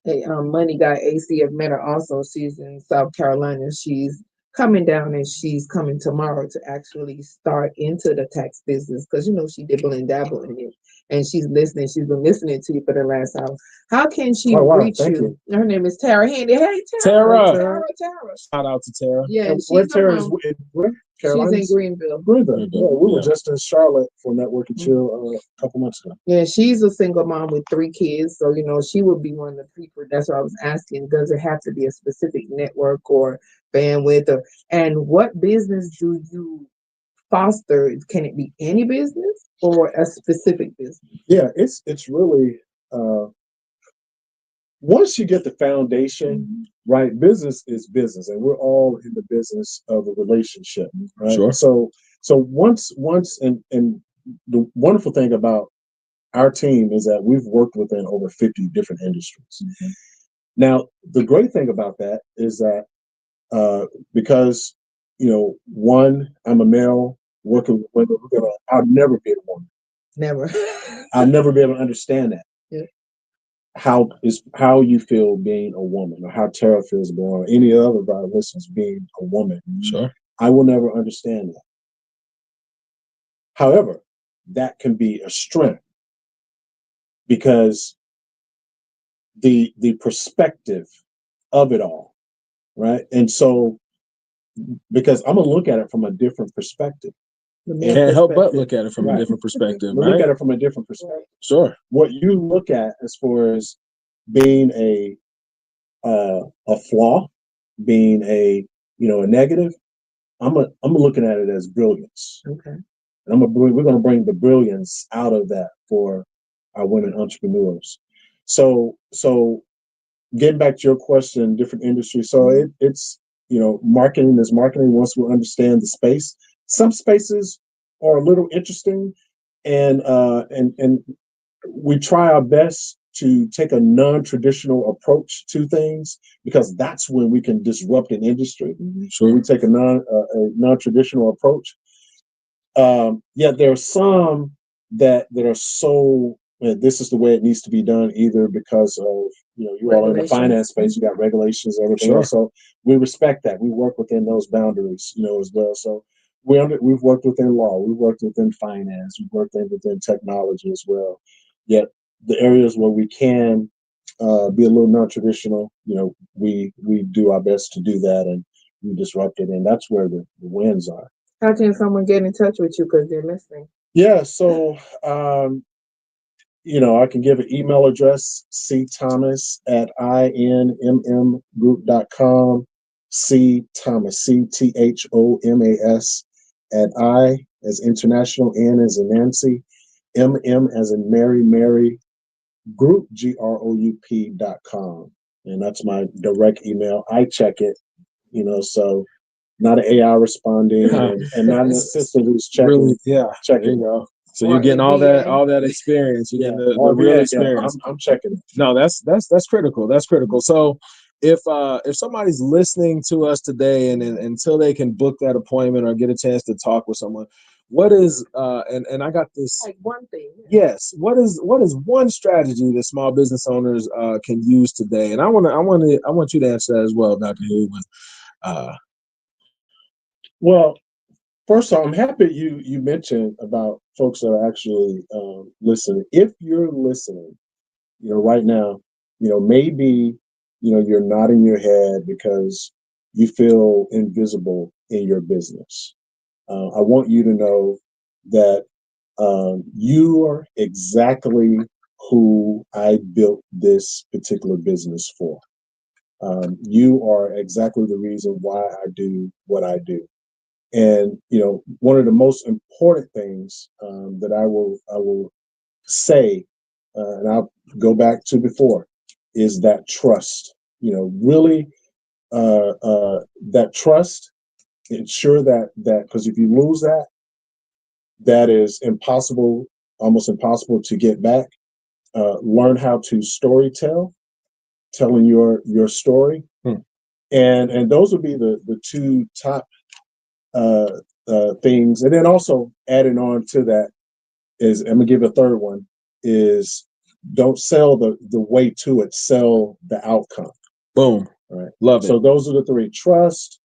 [SPEAKER 3] money guy, AC. I've met her also. She's in South Carolina. She's coming down, and she's coming tomorrow to actually start into the tax business because she dibble and dabble in it. And she's listening. She's been listening to you for the last hour. How can she reach you? Her name is Tara Handy. Hey, Tara. Tara.
[SPEAKER 2] Shout out to Tara.
[SPEAKER 3] Yeah,
[SPEAKER 1] where Tara's Carolina?
[SPEAKER 3] She's in Greenville.
[SPEAKER 1] Greenville. Yeah, we were just in Charlotte for Network and Chill a couple months ago.
[SPEAKER 3] Yeah, she's a single mom with 3 kids, so she would be one of the people. That's what I was asking. Does it have to be a specific network or bandwidth, and what business do you foster? Can it be any business or a specific business?
[SPEAKER 1] Yeah, it's really once you get the foundation, right? Business is business, and we're all in the business of a relationship, right?
[SPEAKER 2] Sure.
[SPEAKER 1] So once and the wonderful thing about our team is that we've worked within over 50 different industries. Now, the great thing about that is that because one, I'm a male working with women, I'll never be a woman.
[SPEAKER 3] Never.
[SPEAKER 1] I'll never be able to understand that.
[SPEAKER 3] Yeah.
[SPEAKER 1] How you feel being a woman, or how Tara feels being, or any other of our listeners being a woman.
[SPEAKER 2] Sure.
[SPEAKER 1] I will never understand that. However, that can be a strength because the perspective of it all, right? And so, because I'm gonna look at it from a different perspective.
[SPEAKER 2] Can't help but look at it from a different perspective, right?
[SPEAKER 1] Look at it from a different perspective.
[SPEAKER 2] Sure.
[SPEAKER 1] What you look at as far as being a flaw, being a negative, I'm looking at it as brilliance.
[SPEAKER 3] Okay.
[SPEAKER 1] And we're gonna bring the brilliance out of that for our women entrepreneurs. So getting back to your question, different industries. So it's marketing is marketing once we understand the space. Some spaces are a little interesting, and we try our best to take a non-traditional approach to things because that's when we can disrupt an industry. So we take a non-traditional approach. Yet there are some that are so this is the way it needs to be done, either because of you all in the finance space, you got regulations, everything else. So we respect that. We work within those boundaries, as well. So we've worked within law, we've worked within finance, we've worked within technology as well. Yet the areas where we can be a little non-traditional, we do our best to do that, and we disrupt it, and that's where the wins are.
[SPEAKER 3] How can someone get in touch with you because they're listening?
[SPEAKER 1] Yeah, so I can give an email address, cthomas@inmmgroup.com, cthomas, CTHOMAS @ as international, N as in Nancy, MM as in Mary, group, GROUP.com. And that's my direct email. I check it, so not an AI responding and not an assistant who's checking.
[SPEAKER 2] Really,
[SPEAKER 1] checking.
[SPEAKER 2] So you're getting all that experience. You're getting the real experience.
[SPEAKER 1] I'm checking.
[SPEAKER 2] No, that's critical. That's critical. So if somebody's listening to us today and until they can book that appointment or get a chance to talk with someone, what is and I got this
[SPEAKER 3] like one thing.
[SPEAKER 2] Yes. What is one strategy that small business owners can use today? And I want you to answer that as well, Dr. Huie.
[SPEAKER 1] Well, first of all, I'm happy you mentioned about folks that are actually listening. If you're listening, right now, maybe, you're nodding your head because you feel invisible in your business. I want you to know that you are exactly who I built this particular business for. You are exactly the reason why I do what I do. And one of the most important things that I will say, and I'll go back to before, is that trust. Really, that trust. Ensure that because if you lose that, that is impossible, almost impossible to get back. Learn how to story tell, telling your story. And those would be the two top things. And then also adding on to that is, I'm gonna give a third one, is don't sell the way to it, sell the outcome.
[SPEAKER 2] Boom.
[SPEAKER 1] All right.
[SPEAKER 2] Love it.
[SPEAKER 1] So those are the three: trust,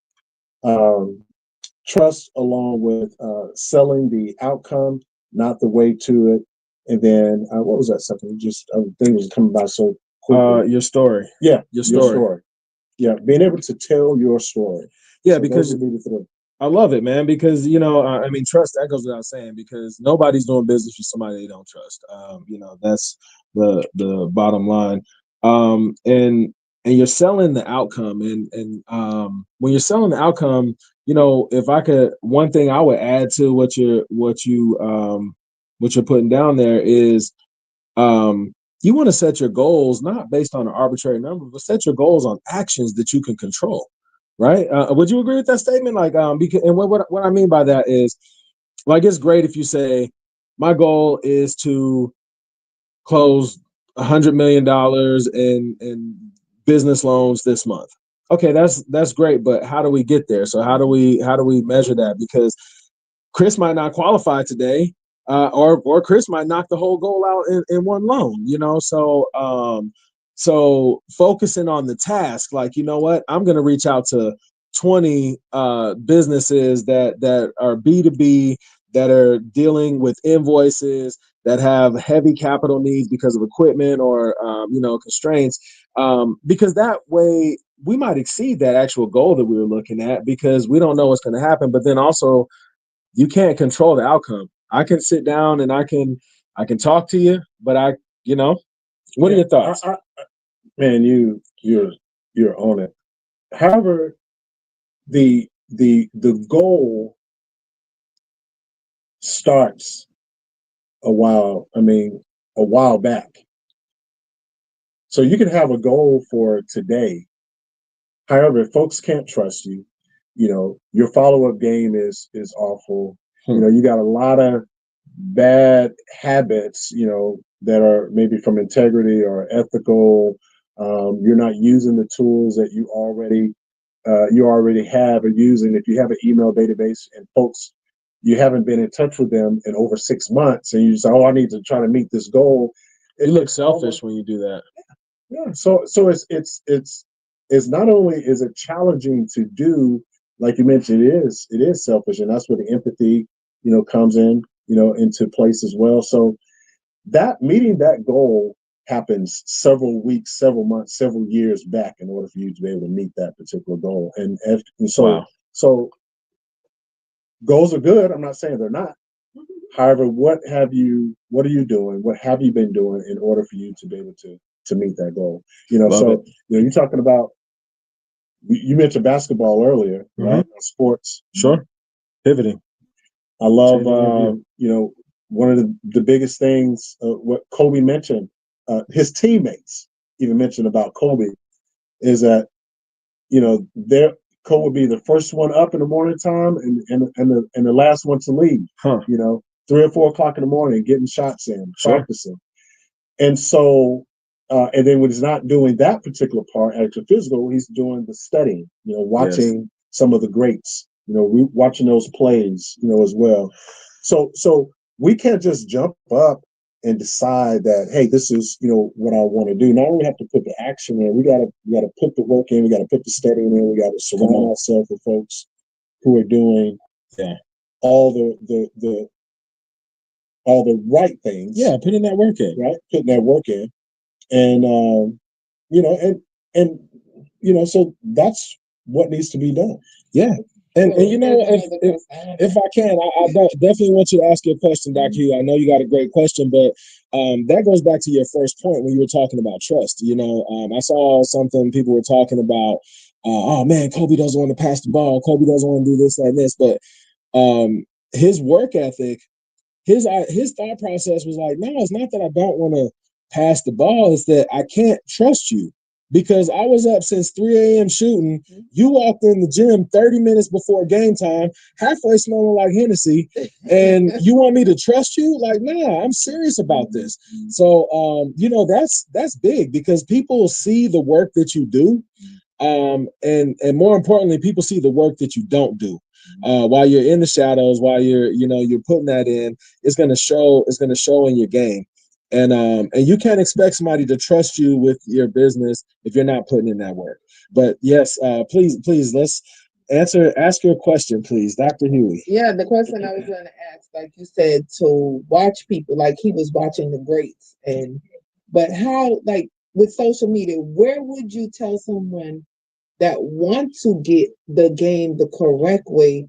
[SPEAKER 1] trust along with selling the outcome, not the way to it. And then what was that second? Just thing was coming by so quickly.
[SPEAKER 2] Your story.
[SPEAKER 1] Yeah,
[SPEAKER 2] your story.
[SPEAKER 1] Yeah, being able to tell your story.
[SPEAKER 2] Yeah,
[SPEAKER 1] So
[SPEAKER 2] because
[SPEAKER 1] those would be the three.
[SPEAKER 2] I love it, man, because, you know, I mean, trust, that goes without saying, because nobody's doing business with somebody they don't trust. You know, that's the bottom line. And you're selling the outcome, and when you're selling the outcome, you know, if I could, one thing I would add to what you're putting down there is, you want to set your goals not based on an arbitrary number, but set your goals on actions that you can control. Right? Would you agree with that statement? Like, because, and what I mean by that is, like, it's great if you say, my goal is to close $100 million in business loans this month. Okay, that's great, but how do we get there? So how do we measure that? Because Chris might not qualify today, or Chris might knock the whole goal out in one loan, you know? So focusing on the task, like, you know what, I'm going to reach out to 20 businesses that are B2B, that are dealing with invoices, that have heavy capital needs because of equipment or, you know, constraints, because that way we might exceed that actual goal that we were looking at, because we don't know what's going to happen. But then also, you can't control the outcome. I can sit down and I can talk to you, but you know, what are your thoughts?
[SPEAKER 1] Man, you're on it. However, the goal starts a while back. So you can have a goal for today. However, if folks can't trust you, you know, your follow-up game is awful. You know, you got a lot of bad habits, you know, that are maybe from integrity or ethical. You're not using the tools that you already have or using. If you have an email database and folks, you haven't been in touch with them in over 6 months, and you say, "Oh, I need to try to meet this goal."
[SPEAKER 2] You look selfish when you do that.
[SPEAKER 1] Yeah. So it's not only is it challenging to do, like you mentioned, it is selfish, and that's where the empathy, you know, comes in, you know, into place as well. So that meeting that goal happens several weeks, several months, several years back in order for you to be able to meet that particular goal. And so
[SPEAKER 2] Wow.
[SPEAKER 1] So goals are good. I'm not saying they're not. However, what are you doing? What have you been doing in order for you to be able to meet that goal? You know,
[SPEAKER 2] Love it.
[SPEAKER 1] you know, you're talking about, you mentioned basketball earlier, right? Sports.
[SPEAKER 2] Sure. Pivoting.
[SPEAKER 1] I love, you know, one of the biggest things, what Kobe mentioned, his teammates even mentioned about Kobe, is that, you know, Kobe would be the first one up in the morning time and the last one to leave. You know, 3 or 4 o'clock in the morning, getting shots in, practicing. And so, and then when he's not doing that particular part, extra physical, he's doing the studying, you know, watching some of the greats, you know, watching those plays, you know, as well. So we can't just jump up and decide that, hey, this is, you know, what I want to do. Now we have to put the action in. We gotta put the work in. We gotta put the studying in. We gotta surround ourselves with folks who are doing all the right things.
[SPEAKER 2] Yeah, putting that work in.
[SPEAKER 1] Right, putting that work in, and you know, and you know, so that's what needs to be done.
[SPEAKER 2] Yeah. And you know, if I can, I definitely want you to ask your question, Dr. Huie. I know you got a great question, but that goes back to your first point when you were talking about trust. You know, I saw something people were talking about, oh man, Kobe doesn't want to pass the ball. Kobe doesn't want to do this, that, and this. But his work ethic, his thought process was like, no, it's not that I don't want to pass the ball. It's that I can't trust you. Because I was up since 3 a.m. shooting. You walked in the gym 30 minutes before game time, halfway smelling like Hennessy, and you want me to trust you? Like, nah, I'm serious about this. So, you know, that's big, because people see the work that you do, And more importantly, people see the work that you don't do. While you're in the shadows, while you're putting that in, it's going to show in your game. And you can't expect somebody to trust you with your business if you're not putting in that work. But yes, please let's ask your question, please, Dr. Huie.
[SPEAKER 3] Yeah, the question I was going to ask, like you said, to watch people, like he was watching the greats, but how, like with social media, where would you tell someone that want to get the game the correct way?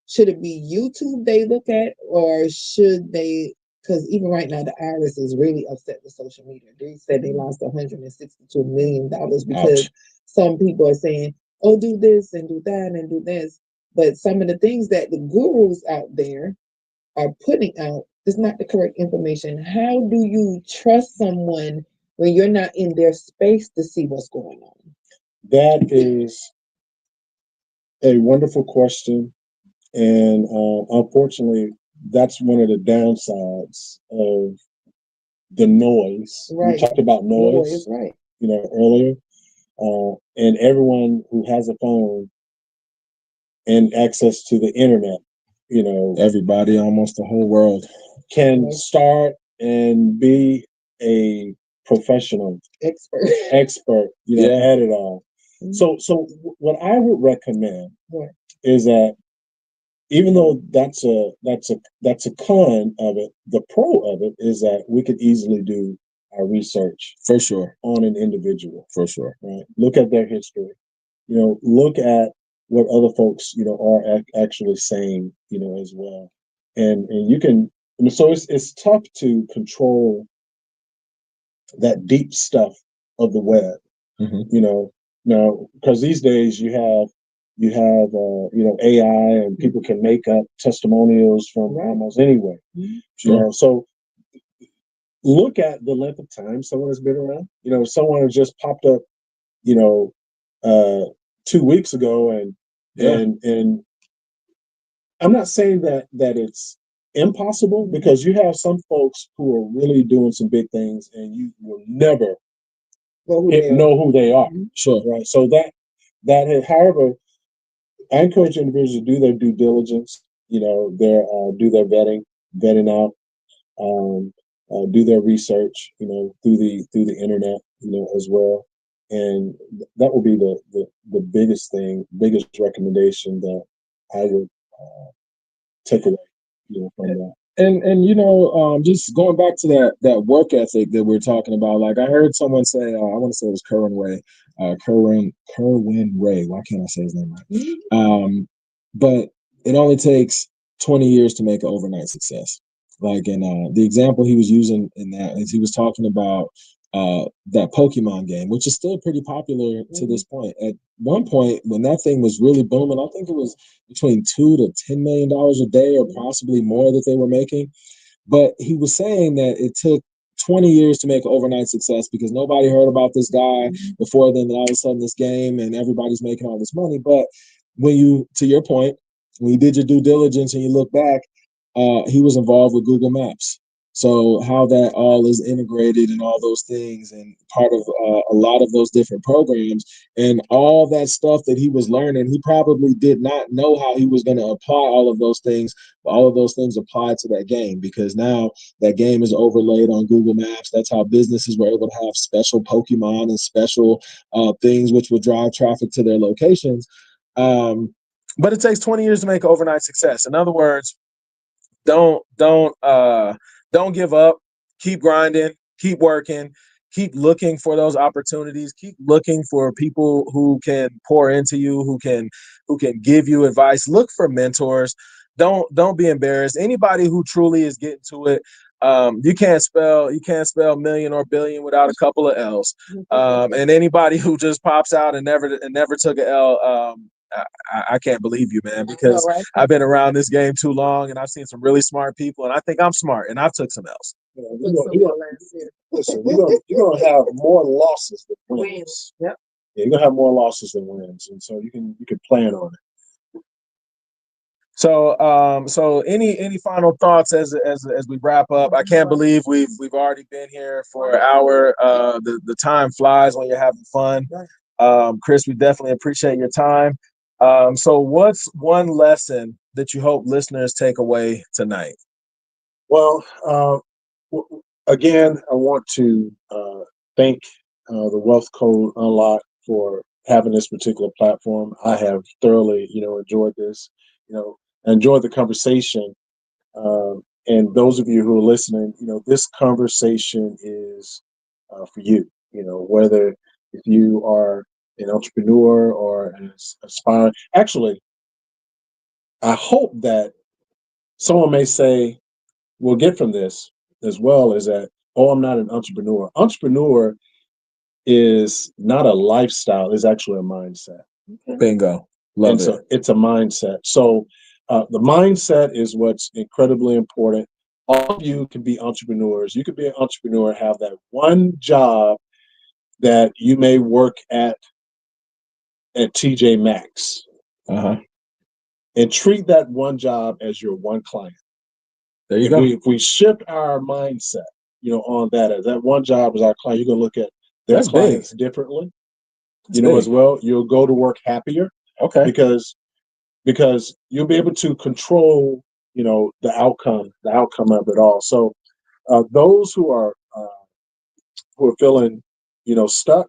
[SPEAKER 3] Should it be YouTube they look at, or should they? Because even right now, the IRS is really upset with social media. They said they lost $162 million because
[SPEAKER 2] Ouch.
[SPEAKER 3] some people are saying, "Oh, do this and do that and do this," but some of the things that the gurus out there are putting out is not the correct information. How do you trust someone when you're not in their space to see what's going on?
[SPEAKER 1] That is a wonderful question. And unfortunately, that's one of the downsides of the noise.
[SPEAKER 3] Right.
[SPEAKER 1] We talked about noise,
[SPEAKER 3] Right.
[SPEAKER 1] Earlier. And everyone who has a phone and access to the internet,
[SPEAKER 2] Everybody, almost the whole world,
[SPEAKER 1] can start and be a professional expert, at it all. Mm-hmm. So what I would recommend is that even though that's a con of it, the pro of it is that we could easily do our research
[SPEAKER 2] for sure
[SPEAKER 1] on an individual,
[SPEAKER 2] for sure.
[SPEAKER 1] Right? Look at their history, look at what other folks, are actually saying, as well, and you can. So it's tough to control that deep stuff of the web, now because these days you have AI, and people can make up testimonials from almost anywhere.
[SPEAKER 2] Sure.
[SPEAKER 1] So look at the length of time someone has been around. Someone has just popped up, 2 weeks ago, and I'm not saying that it's impossible, because you have some folks who are really doing some big things, and you will never know who they are.
[SPEAKER 2] Sure.
[SPEAKER 1] Right. So however, I encourage individuals to do their due diligence, do their vetting out, do their research, through the internet, as well. And that will be the biggest recommendation that I would take away, from that.
[SPEAKER 2] And just going back to that work ethic that we're talking about, like I heard someone say, I want to say it was Kerwin Ray. Why can't I say his name right? But it only takes 20 years to make an overnight success. Like, and the example he was using in that is he was talking about that Pokemon game, which is still pretty popular to this point. At one point, when that thing was really booming, I think it was between $2 to $10 million a day, or possibly more, that they were making. But he was saying that it took 20 years to make an overnight success because nobody heard about this guy before then. And all of a sudden, this game, and everybody's making all this money. But to your point, when you did your due diligence and you look back, he was involved with Google Maps. So how that all is integrated and all those things, and part of a lot of those different programs, and all that stuff that he was learning, he probably did not know how he was going to apply all of those things. But all of those things applied to that game, because now that game is overlaid on Google Maps. That's how businesses were able to have special Pokemon and special things which would drive traffic to their locations. But it takes 20 years to make an overnight success. In other words, don't give up. Keep grinding, keep working, keep looking for those opportunities, keep looking for people who can pour into you, who can give you advice. Look for mentors. Don't be embarrassed. Anybody who truly is getting to it, you can't spell million or billion without a couple of L's. And anybody who just pops out and never took an L, I can't believe you, man, because I've been around this game too long, and I've seen some really smart people, and I think I'm smart, and I've took some L's.
[SPEAKER 1] Listen, you're gonna have more losses than wins. Yep. Yeah, you're gonna have more losses than wins, and so you can plan on it.
[SPEAKER 2] So any final thoughts as we wrap up? I can't believe we've already been here for an hour. The time flies when you're having fun. Chris, we definitely appreciate your time. So what's one lesson that you hope listeners take away tonight?
[SPEAKER 1] Well, again, I want to thank the Wealth Code Unlocked for having this particular platform. I have thoroughly, enjoyed this. Enjoyed the conversation. And those of you who are listening, this conversation is for you. Whether if you are an entrepreneur or an aspiring. Actually, I hope that someone may say, we'll get from this as well is that, oh, I'm not an entrepreneur. Entrepreneur is not a lifestyle, it's actually a mindset.
[SPEAKER 2] Bingo. Love
[SPEAKER 1] and
[SPEAKER 2] it.
[SPEAKER 1] So it's a mindset. So the mindset is what's incredibly important. All of you can be entrepreneurs. You could be an entrepreneur, have that one job that you may work at TJ Maxx. And treat that one job as your one client.
[SPEAKER 2] There you go.
[SPEAKER 1] If we shift our mindset, on that, as that one job is our client, you're going to look at their clients differently. As well, you'll go to work happier.
[SPEAKER 2] Okay.
[SPEAKER 1] Because you'll be able to control, the outcome of it all. So those who are feeling, stuck,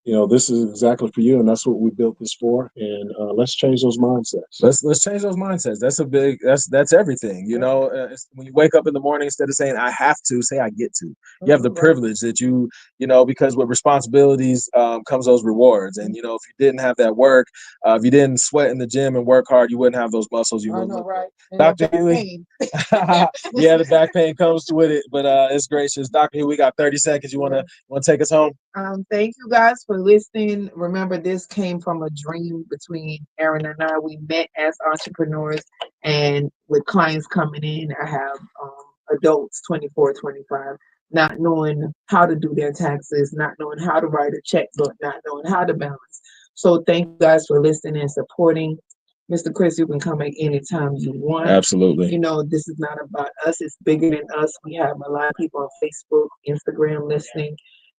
[SPEAKER 1] this is exactly for you, and that's what we built this for. And let's change those mindsets.
[SPEAKER 2] Let's change those mindsets. That's everything. When you wake up in the morning, instead of saying I have to, say I get to. You have the privilege that because with responsibilities comes those rewards. And if you didn't have that work, if you didn't sweat in the gym and work hard, you wouldn't have those muscles. You wouldn't. Right. Dr. Huie. Yeah, the back pain comes with it, but it's gracious. Dr. Huie, we got 30 seconds. You want to take us home?
[SPEAKER 3] Thank you guys for listening. Remember, this came from a dream between Aaron and I. We met as entrepreneurs, and with clients coming in, I have adults 24, 25, not knowing how to do their taxes, not knowing how to write a checkbook, not knowing how to balance. So thank you guys for listening and supporting. Mr. Chris, you can come back anytime you want.
[SPEAKER 2] Absolutely.
[SPEAKER 3] This is not about us. It's bigger than us. We have a lot of people on Facebook, Instagram listening.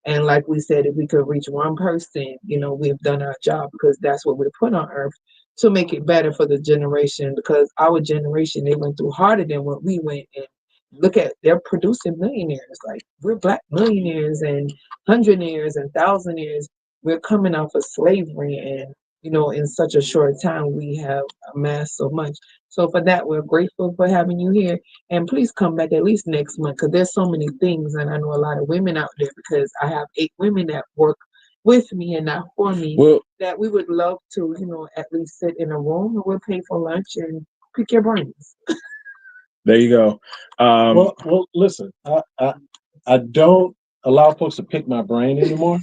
[SPEAKER 3] And like we said, if we could reach one person, we've done our job, because that's what we're put on earth to make it better for the generation, because our generation, they went through harder than what we went. And look at, they're producing millionaires. Like, we're Black millionaires and hundredaires and thousandaires. We're coming off of slavery, and in such a short time, we have amassed so much. So for that, we're grateful for having you here. And please come back at least next month, because there's so many things. And I know a lot of women out there, because I have 8 women that work with me and not for me, that we would love to, at least sit in a room, and we'll pay for lunch and pick your brains.
[SPEAKER 2] There you go.
[SPEAKER 1] Well, listen, I don't allow folks to pick my brain anymore.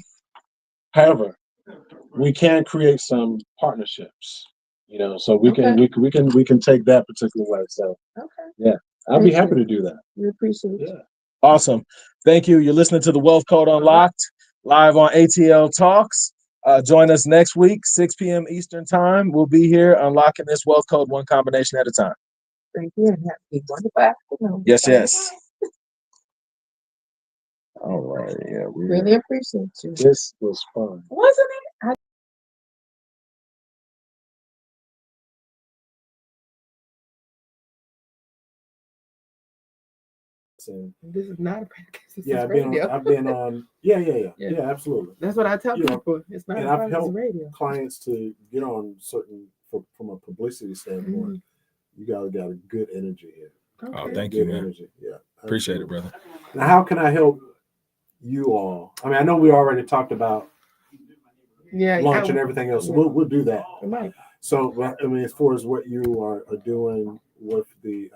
[SPEAKER 1] However, we can create some partnerships, so we can take that particular way. So yeah, I'd be happy to do that.
[SPEAKER 3] We appreciate it.
[SPEAKER 1] Yeah.
[SPEAKER 2] Awesome. Thank you. You're listening to the Wealth Code Unlocked live on ATL Talks. Join us next week, 6 p.m. Eastern time. We'll be here unlocking this wealth code one combination at a time.
[SPEAKER 3] Thank you, and have a wonderful afternoon.
[SPEAKER 2] Yes. All right. Yeah, we
[SPEAKER 3] really appreciate you.
[SPEAKER 1] This was fun,
[SPEAKER 3] wasn't it? This is not a podcast.
[SPEAKER 1] I've been on. Yeah, absolutely.
[SPEAKER 3] That's what I tell people. It's not.
[SPEAKER 1] And I've helped clients to get on certain from a publicity standpoint. Mm-hmm. You guys got a good energy here.
[SPEAKER 2] Okay. Oh, thank you, man.
[SPEAKER 1] Energy. Yeah,
[SPEAKER 2] appreciate it, brother.
[SPEAKER 1] Now, how can I help you all? I mean, I know we already talked about lunch and everything else. So we'll do that.
[SPEAKER 3] Right.
[SPEAKER 1] So, I mean, as far as what you are doing with the